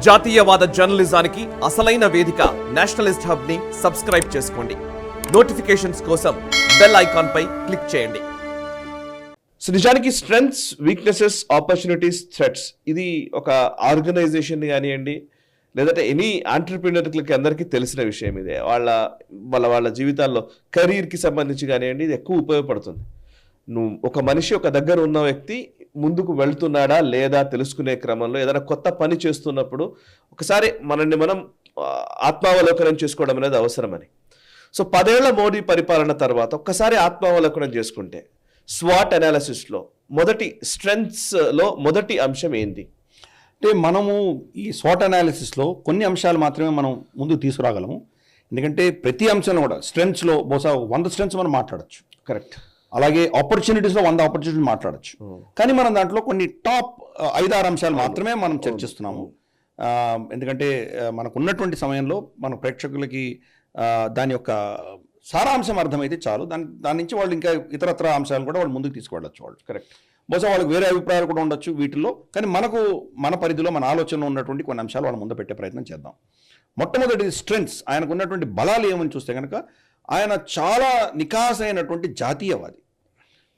జాతీయవాద జర్నలిజానికి అసలైన వేదిక నేషనలిస్ట్ హబ్ ని సబ్స్క్రైబ్ చేసుకోండి. నోటిఫికేషన్స్ కోసం బెల్ ఐకాన్ పై క్లిక్ చేయండి. సో నిజానికి స్ట్రెంగ్త్స్, వీక్నెసెస్, ఆపర్చునిటీస్, థ్రెట్స్ ఇది ఒక ఆర్గనైజేషన్ కానివ్వండి, లేదంటే ఎనీ ఆంటర్ప్రీనర్లకి అందరికీ తెలిసిన విషయం. ఇదే వాళ్ళ జీవితాల్లో కెరీర్కి సంబంధించి కానివ్వండి, ఇది ఎక్కువ ఉపయోగపడుతుంది. నువ్వు ఒక మనిషి ఒక దగ్గర ఉన్న వ్యక్తి ముందుకు వెళ్తున్నాడా లేదా తెలుసుకునే క్రమంలో ఏదైనా కొత్త పని చేస్తున్నప్పుడు ఒకసారి మనల్ని మనం ఆత్మావలోకనం చేసుకోవడం అనేది అవసరమని. సో 10 ఏళ్ల మోడీ పరిపాలన తర్వాత ఒక్కసారి ఆత్మావలోకనం చేసుకుంటే స్వాట్ అనాలిసిస్లో మొదటి స్ట్రెంగ్త్స్లో మొదటి అంశం ఏంది? అంటే మనము ఈ స్వాట్ అనాలిసిస్లో కొన్ని అంశాలు మాత్రమే మనం ముందుకు తీసుకురాగలము. ఎందుకంటే ప్రతి అంశంలో కూడా స్ట్రెంగ్త్స్లో బహుశా 100 స్ట్రెంగ్త్స్ మనం మాట్లాడచ్చు. కరెక్ట్. అలాగే ఆపర్చునిటీస్లో 100 ఆపర్చునిటీలు మాట్లాడచ్చు. కానీ మనం దాంట్లో కొన్ని టాప్ 5-6 అంశాలు మాత్రమే మనం చర్చిస్తున్నాము. ఎందుకంటే మనకు ఉన్నటువంటి సమయంలో మన ప్రేక్షకులకి దాని యొక్క సారాంశం అర్థమైతే చాలు. దాని నుంచి వాళ్ళు ఇంకా ఇతరత్ర అంశాలను కూడా వాళ్ళు ముందుకు తీసుకువెళ్ళచ్చు. వాళ్ళు కరెక్ట్. బహుశా వాళ్ళకి వేరే అభిప్రాయాలు కూడా ఉండొచ్చు వీటిల్లో. కానీ మన పరిధిలో మన ఆలోచనలో ఉన్నటువంటి కొన్ని అంశాలు వాళ్ళ ముందు పెట్టే ప్రయత్నం చేద్దాం. మొట్టమొదటి స్ట్రెంగ్త్స్, ఆయనకు ఉన్నటువంటి బలాలు ఏమని చూస్తే కనుక ఆయన చాలా నికాసైనటువంటి జాతీయవాది.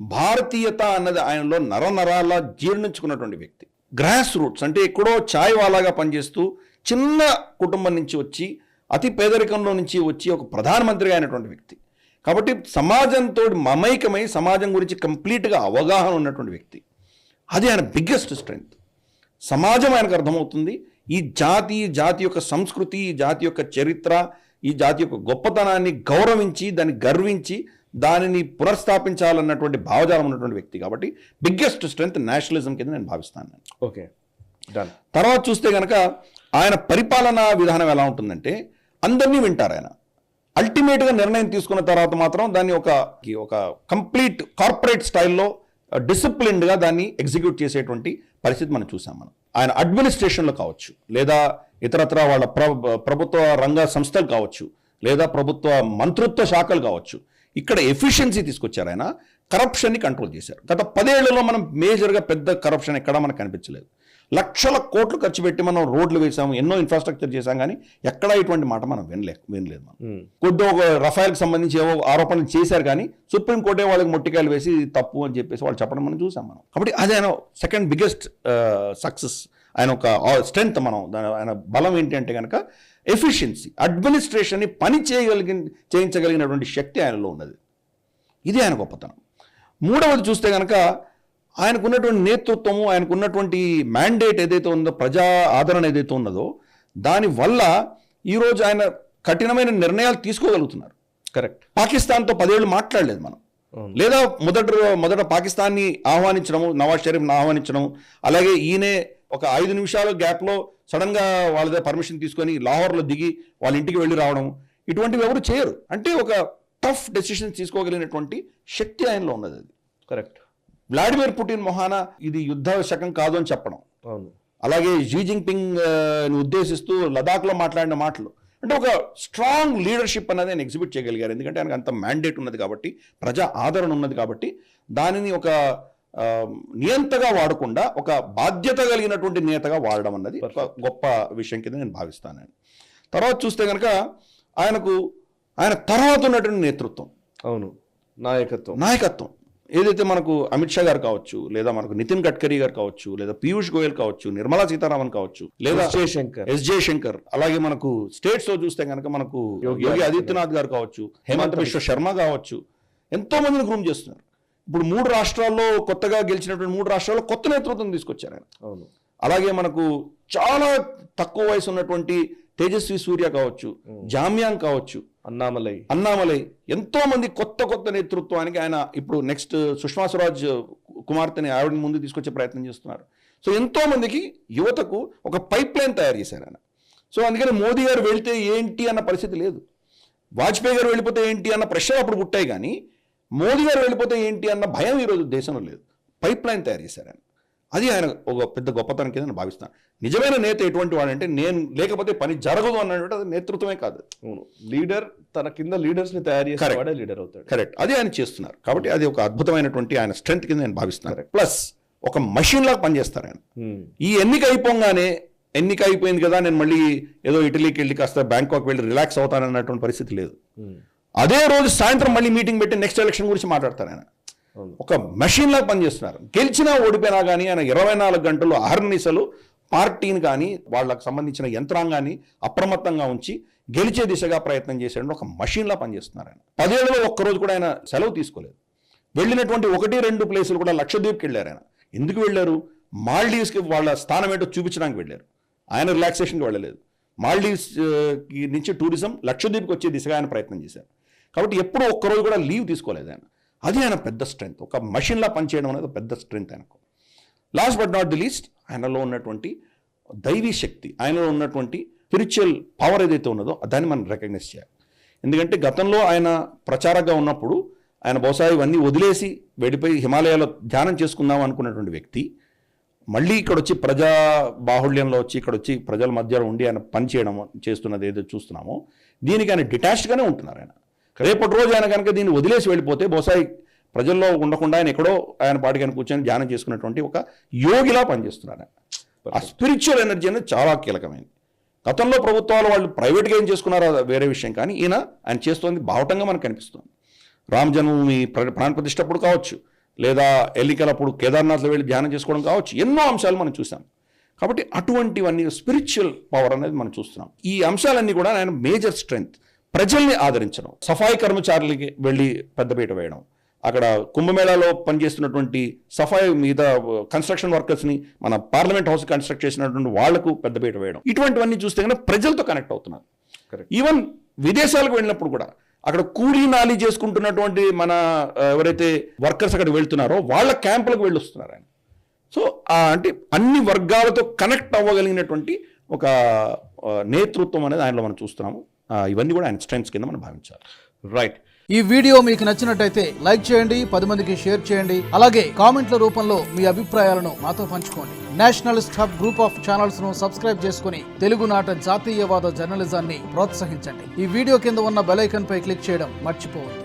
భారతీయత అన్నది ఆయనలో నరనరాల జీర్ణించుకున్నటువంటి వ్యక్తి. గ్రాస్ రూట్స్ అంటే ఎక్కడో ఛాయ్ వాలాగా పనిచేస్తూ చిన్న కుటుంబం నుంచి వచ్చి అతి పేదరికంలో నుంచి వచ్చి ఒక ప్రధానమంత్రిగా అయినటువంటి వ్యక్తి. కాబట్టి సమాజంతో మమైకమై సమాజం గురించి కంప్లీట్గా అవగాహన ఉన్నటువంటి వ్యక్తి. అది ఆయన బిగ్గెస్ట్ స్ట్రెంగ్త్. సమాజం ఆయనకు అర్థమవుతుంది. ఈ జాతి యొక్క సంస్కృతి, ఈ జాతి యొక్క చరిత్ర, ఈ జాతి యొక్క గొప్పతనాన్ని గౌరవించి దాన్ని గర్వించి దానిని పునర్స్థాపించాలన్నటువంటి భావజాలం ఉన్నటువంటి వ్యక్తి. కాబట్టి బిగ్గెస్ట్ స్ట్రెంగ్త్ నేషనలిజం కింద నేను భావిస్తాను. Okay, done. తర్వాత చూస్తే కనుక ఆయన పరిపాలనా విధానం ఎలా ఉంటుందంటే అందరినీ వింటారు ఆయన. అల్టిమేట్గా నిర్ణయం తీసుకున్న తర్వాత మాత్రం దాన్ని ఒక కంప్లీట్ కార్పొరేట్ స్టైల్లో డిసిప్లిన్డ్గా దాన్ని ఎగ్జిక్యూట్ చేసేటువంటి పరిస్థితి మనం చూసాం. ఆయన అడ్మినిస్ట్రేషన్లో కావచ్చు, లేదా ఇతరత్ర వాళ్ళ ప్రభుత్వ రంగ సంస్థలు కావచ్చు, లేదా ప్రభుత్వ మంత్రిత్వ శాఖలు కావచ్చు, ఇక్కడ ఎఫిషియన్సీ తీసుకొచ్చారు. ఆయన కరప్షన్ని కంట్రోల్ చేశారు. గత 10 ఏళ్లలో మనం మేజర్గా పెద్ద కరప్షన్ ఎక్కడా మనకు కనిపించలేదు. లక్షల కోట్లు ఖర్చు పెట్టి మనం రోడ్లు వేసాము, ఎన్నో ఇన్ఫ్రాస్ట్రక్చర్ చేశాం, కానీ ఎక్కడా ఇటువంటి మాట మనం వినలేదు. కొద్ది ఒక రఫాయల్కి సంబంధించి ఏవో ఆరోపణలు చేశారు, కానీ సుప్రీంకోర్టే వాళ్ళకి మొట్టికాయలు వేసి తప్పు అని చెప్పేసి వాళ్ళు చెప్పడం మనం చూసాం. కాబట్టి అది ఆయన సెకండ్ బిగ్గెస్ట్ సక్సెస్. ఆయన ఒక స్ట్రెంగ్త్. ఆయన బలం ఏంటి అంటే కనుక ఎఫిషియన్సీ, అడ్మినిస్ట్రేషన్ని పని చేయించగలిగినటువంటి శక్తి ఆయనలో ఉన్నది. ఇది ఆయన గొప్పతనం. మూడవది చూస్తే కనుక ఆయనకున్నటువంటి నేతృత్వము, ఆయనకున్నటువంటి మ్యాండేట్ ఏదైతే ఉందో, ప్రజా ఆదరణ ఏదైతే ఉన్నదో, దానివల్ల ఈరోజు ఆయన కఠినమైన నిర్ణయాలు తీసుకోగలుగుతున్నారు. కరెక్ట్. పాకిస్తాన్తో 10 ఏళ్ళు మాట్లాడలేదు మనం. లేదా మొదట పాకిస్తాన్ని ఆహ్వానించడము, నవాజ్ షరీఫ్ని ఆహ్వానించడం, అలాగే ఈయనే ఒక 5 నిమిషాల గ్యాప్లో సడన్గా వాళ్ళ పర్మిషన్ తీసుకొని లాహోర్లో దిగి వాళ్ళ ఇంటికి వెళ్ళి రావడం, ఇటువంటివి ఎవరు చేయరు. అంటే ఒక టఫ్ డెసిషన్స్ తీసుకోగలిగినటువంటి శక్తి ఆయనలో ఉన్నది. అది కరెక్ట్. వ్లాడిమిర్ పుటిన్ మొహాన ఇది యుద్ధ శకం కాదు అని చెప్పడం, అవును. అలాగే షీ జిన్పింగ్ ఉద్దేశిస్తూ లదాఖ్లో మాట్లాడిన మాటలు, అంటే ఒక స్ట్రాంగ్ లీడర్షిప్ అనేది ఆయన ఎగ్జిబిట్ చేయగలిగారు. ఎందుకంటే ఆయనకు అంత మ్యాండేట్ ఉన్నది కాబట్టి, ప్రజా ఆదరణ ఉన్నది కాబట్టి, దానిని ఒక నియంతగా వాడకుండా ఒక బాధ్యత కలిగినటువంటి నేతగా వాడడం అన్నది ఒక గొప్ప విషయం కింద నేను భావిస్తాను. తర్వాత చూస్తే కనుక ఆయన తర్వాత ఉన్నటువంటి నేతృత్వం, అవును, నాయకత్వం ఏదైతే మనకు అమిత్ షా గారు కావచ్చు, లేదా మనకు నితిన్ గడ్కరీ గారు కావచ్చు, లేదా పీయూష్ గోయల్ కావచ్చు, నిర్మలా సీతారామన్ కావచ్చు, లేదా ఎస్ జయశంకర్, అలాగే మనకు స్టేట్స్ లో చూస్తే కనుక మనకు యోగి ఆదిత్యనాథ్ గారు కావచ్చు, హేమంత్ బిశ్వ శర్మ కావచ్చు, ఎంతో మందిని గ్రూమ్ చేస్తున్నారు. ఇప్పుడు 3 రాష్ట్రాల్లో కొత్తగా గెలిచినటువంటి 3 రాష్ట్రాల్లో కొత్త నేతృత్వం తీసుకొచ్చారు ఆయన. అవును. అలాగే మనకు చాలా తక్కువ వయసు ఉన్నటువంటి తేజస్వి సూర్య కావచ్చు, జామ్యాంగ్ కావచ్చు, అన్నామలై, ఎంతో మంది కొత్త నేతృత్వానికి ఆయన ఇప్పుడు నెక్స్ట్ సుష్మా స్వరాజ్ కుమార్తెని ఆవిడని ముందు తీసుకొచ్చే ప్రయత్నం చేస్తున్నారు. సో ఎంతో మందికి యువతకు ఒక పైప్ లైన్ తయారు చేశారు ఆయన. సో అందుకని మోదీ గారు వెళ్తే ఏంటి అన్న పరిస్థితి లేదు, వాజ్పేయి గారు వెళ్ళిపోతే ఏంటి అన్న ప్రశ్నలు అప్పుడు పుట్టాయి, కానీ మోదీ గారు వెళ్ళిపోతే ఏంటి అన్న భయం ఈరోజు దేశంలో లేదు. పైప్ లైన్ తయారు చేశారు ఆయన. అది ఆయన ఒక పెద్ద గొప్పతనం కింద నేను భావిస్తాను. నిజమైన నేత ఎటువంటి వాడంటే నేను లేకపోతే పని జరగదు అన్నట్టు, అది నేతృత్వమే కాదు. లీడర్ తన కింద లీడర్స్ని తయారు చేసేవాడే లీడర్ అవుతాడు. కరెక్ట్. అది ఆయన చేస్తున్నారు. కాబట్టి అది ఒక అద్భుతమైనటువంటి ఆయన స్ట్రెంగ్త్ కింద నేను భావిస్తున్నాను. ప్లస్ ఒక మషిన్ లాగా పనిచేస్తారు ఆయన. ఈ ఎన్నిక అయిపోగానే ఎన్నిక అయిపోయింది కదా నేను మళ్ళీ ఏదో ఇటలీకి వెళ్ళి కాస్త బ్యాంకాక్ వెళ్ళి రిలాక్స్ అవుతానన్నటువంటి పరిస్థితి లేదు. అదే రోజు సాయంత్రం మళ్ళీ మీటింగ్ పెట్టి నెక్స్ట్ ఎలక్షన్ గురించి మాట్లాడతారు ఆయన. ఒక మెషిన్ లాగా పనిచేస్తున్నారు. గెలిచినా ఓడిపోయినా కానీ ఆయన 24 గంటలు అహర్నిశలు పార్టీని కానీ వాళ్ళకు సంబంధించిన యంత్రాంగాన్ని అప్రమత్తంగా ఉంచి గెలిచే దిశగా ప్రయత్నం చేసేటప్పుడు ఒక మషిన్లా పనిచేస్తున్నారు ఆయన. 10 ఏళ్లలో ఒక్కరోజు కూడా ఆయన సెలవు తీసుకోలేదు. వెళ్ళినటువంటి 1-2 ప్లేసులు కూడా లక్షద్వీప్కి వెళ్ళారు ఆయన. ఎందుకు వెళ్ళారు? మాల్డీవ్స్కి వాళ్ళ స్థానం ఏంటో చూపించడానికి వెళ్ళారు. ఆయన రిలాక్సేషన్కి వెళ్ళలేదు. మాల్డీవ్స్ నుంచి టూరిజం లక్షద్వీప్కి వచ్చే దిశగా ఆయన ప్రయత్నం చేశారు. కాబట్టి ఎప్పుడూ ఒక్కరోజు కూడా లీవ్ తీసుకోలేదు ఆయన. అది ఆయన పెద్ద స్ట్రెంగ్త్. ఒక మషిన్లా పనిచేయడం అనేది పెద్ద స్ట్రెంగ్త్ ఆయనకు. Last but not the least, ఆయనలో ఉన్నటువంటి దైవీ శక్తి, ఆయనలో ఉన్నటువంటి స్పిరిచువల్ పవర్ ఏదైతే ఉన్నదో దాన్ని మనం రికగ్నైజ్ చేయాలి. ఎందుకంటే గతంలో ఆయన ప్రచారంగా ఉన్నప్పుడు ఆయన బహుశా ఇవన్నీ వదిలేసి వెళ్ళిపోయి హిమాలయాలో ధ్యానం చేసుకుందాం అనుకున్నటువంటి వ్యక్తి మళ్ళీ ఇక్కడ వచ్చి ప్రజా బాహుళ్యంలో వచ్చి ఇక్కడ వచ్చి ప్రజల మధ్యలో ఉండి ఆయన పని చేయడం చేస్తున్నది ఏదో చూస్తున్నామో దీనికి ఆయన డిటాచ్డ్గానే ఉంటున్నారు. ఆయన రేపటి రోజు ఆయన కనుక దీన్ని వదిలేసి వెళ్ళిపోతే బహుశా ప్రజల్లో ఉండకుండా ఆయన ఎక్కడో ఆయన పాటికి ఆయన కూర్చొని ధ్యానం చేసుకున్నటువంటి ఒక యోగిలా పనిచేస్తున్నారు. ఆ స్పిరిచువల్ ఎనర్జీ అనేది చాలా కీలకమైనది. గతంలో ప్రభుత్వాలు వాళ్ళు ప్రైవేట్గా ఏం చేసుకున్నారో వేరే విషయం, కానీ ఆయన చేస్తోంది బావటంగా మనకు కనిపిస్తుంది. రామ్ జన్మభూమి ప్రాణ ప్రతిష్టప్పుడు కావచ్చు, లేదా ఎన్నికలప్పుడు కేదార్నాథ్లో వెళ్ళి ధ్యానం చేసుకోవడం కావచ్చు, ఎన్నో అంశాలు మనం చూసాం. కాబట్టి అటువంటివన్నీ స్పిరిచువల్ పవర్ అనేది మనం చూస్తున్నాం. ఈ అంశాలన్నీ కూడా ఆయన మేజర్ స్ట్రెంగ్త్. ప్రజల్ని ఆదరించడం, సఫాయి కర్మచారులకి వెళ్ళి పెద్దపీట వేయడం, అక్కడ కుంభమేళాలో పనిచేస్తున్నటువంటి సఫాయి మీద కన్స్ట్రక్షన్ వర్కర్స్ని మన పార్లమెంట్ హౌస్ కన్స్ట్రక్ట్ చేసినటువంటి వాళ్లకు పెద్దపీట వేయడం, ఇటువంటివన్నీ చూస్తే కనుక ప్రజలతో కనెక్ట్ అవుతున్నారు. ఈవెన్ విదేశాలకు వెళ్ళినప్పుడు కూడా అక్కడ కూలీ నాలి చేసుకుంటున్నటువంటి మన ఎవరైతే వర్కర్స్ అక్కడ వెళ్తున్నారో వాళ్ళ క్యాంపులకు వెళ్ళొస్తున్నారు ఆయన. సో అంటే అన్ని వర్గాలతో కనెక్ట్ అవ్వగలిగినటువంటి ఒక నేతృత్వం అనేది ఆయనలో మనం చూస్తున్నాము. ఇవన్నీ కూడా ఆయన స్ట్రెంగ్స్ కింద మనం భావించాలి. రైట్. ఈ వీడియో మీకు నచ్చినట్టయితే లైక్ చేయండి, 10 మందికి షేర్ చేయండి. అలాగే కామెంట్ల రూపంలో మీ అభిప్రాయాలను మాతో పంచుకోండి. Nationalist hub group of channels ను సబ్స్క్రైబ్ చేసుకుని తెలుగునాట జాతీయవాద జర్నలిజాన్ని ప్రోత్సహించండి. ఈ వీడియో కింద ఉన్న బెల్ ఐకాన్ పై క్లిక్ చేయడం మర్చిపోవద్దు.